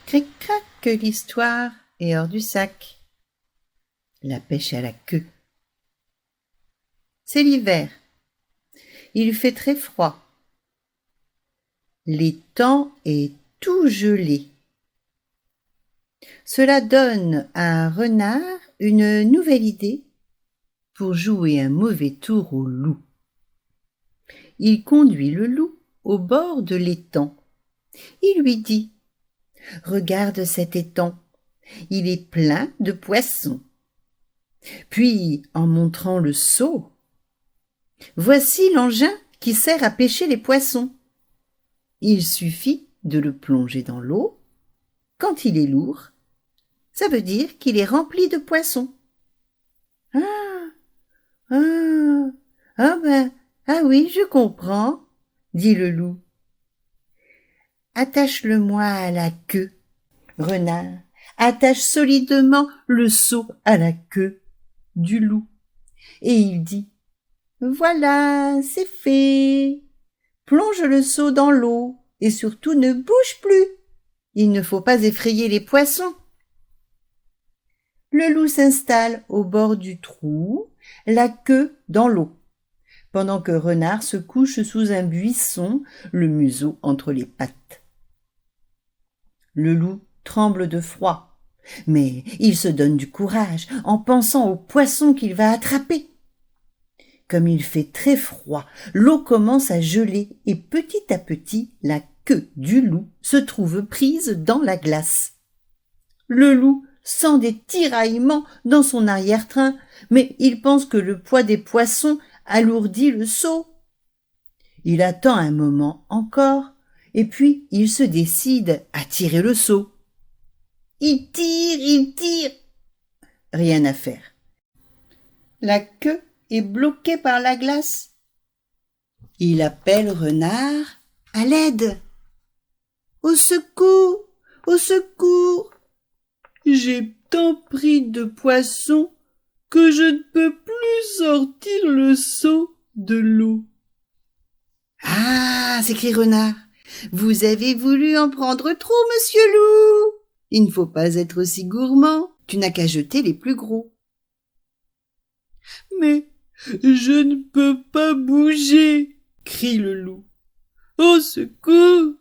Cric-crac que l'histoire est hors du sac. La pêche à la queue. C'est l'hiver. Il fait très froid. L'étang est tout gelé. Cela donne à un renard une nouvelle idée pour jouer un mauvais tour au loup. Il conduit le loup au bord de l'étang. Il lui dit: « Regarde cet étang, il est plein de poissons. » Puis, en montrant le seau, « Voici l'engin qui sert à pêcher les poissons. Il suffit de le plonger dans l'eau. Quand il est lourd, ça veut dire qu'il est rempli de poissons. » « Ah oui, je comprends, » dit le loup. « Attache-le-moi à la queue, renard. Attache solidement le seau à la queue du loup. » Et il dit: « Voilà, c'est fait. Plonge le seau dans l'eau et surtout ne bouge plus. Il ne faut pas effrayer les poissons. » Le loup s'installe au bord du trou, la queue dans l'eau, pendant que Renard se couche sous un buisson, le museau entre les pattes. Le loup tremble de froid, mais il se donne du courage en pensant aux poissons qu'il va attraper. Comme il fait très froid, l'eau commence à geler et petit à petit, la queue du loup se trouve prise dans la glace. Le loup sent des tiraillements dans son arrière-train, mais il pense que le poids des poissons alourdit le seau. Il attend un moment encore, et puis il se décide à tirer le seau. Il tire. Rien à faire. La queue est bloquée par la glace. Il appelle Renard à l'aide. « Au secours, au secours! J'ai tant pris de poissons que je ne peux plus sortir le seau de l'eau. » « Ah !» s'écrie Renard. « Vous avez voulu en prendre trop, monsieur loup. Il ne faut pas être aussi gourmand. Tu n'as qu'à jeter les plus gros. »« Mais je ne peux pas bouger !» crie le loup. « Au secours!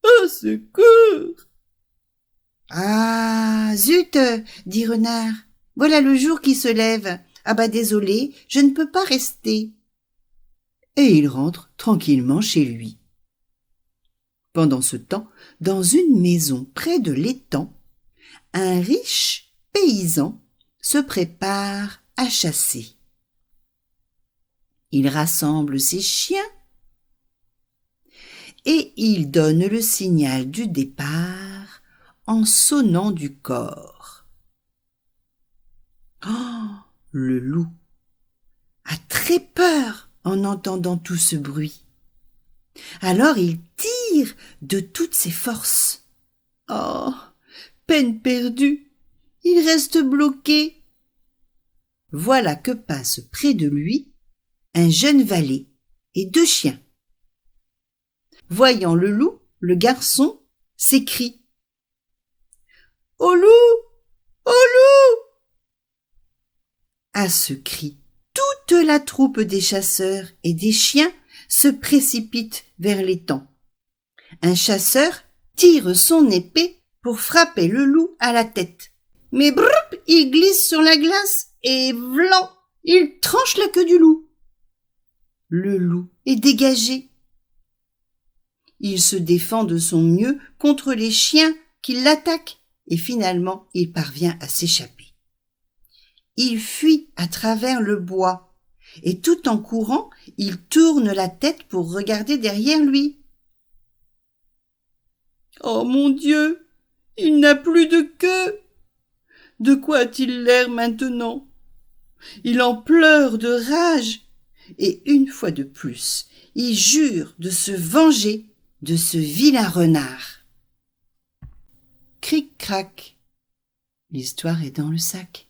Au secours !»« Ah, zut !» dit Renard. « Voilà le jour qui se lève. Ah bah désolé, je ne peux pas rester. » Et il rentre tranquillement chez lui. Pendant ce temps, dans une maison près de l'étang, un riche paysan se prépare à chasser. Il rassemble ses chiens et il donne le signal du départ en sonnant du cor. Oh, le loup a très peur en entendant tout ce bruit. Alors il tire de toutes ses forces. Oh, peine perdue, il reste bloqué. Voilà que passe près de lui un jeune valet et 2 chiens. Voyant le loup, le garçon s'écrie: « Au loup! Au loup !» À ce cri, toute la troupe des chasseurs et des chiens se précipite vers l'étang. Un chasseur tire son épée pour frapper le loup à la tête. Mais brrr, il glisse sur la glace et vlan, il tranche la queue du loup. Le loup est dégagé. Il se défend de son mieux contre les chiens qui l'attaquent et finalement il parvient à s'échapper. Il fuit à travers le bois et tout en courant, il tourne la tête pour regarder derrière lui. Oh mon Dieu, il n'a plus de queue. De quoi a-t-il l'air maintenant? Il en pleure de rage et une fois de plus, il jure de se venger de ce vilain renard. Cric-crac, l'histoire est dans le sac.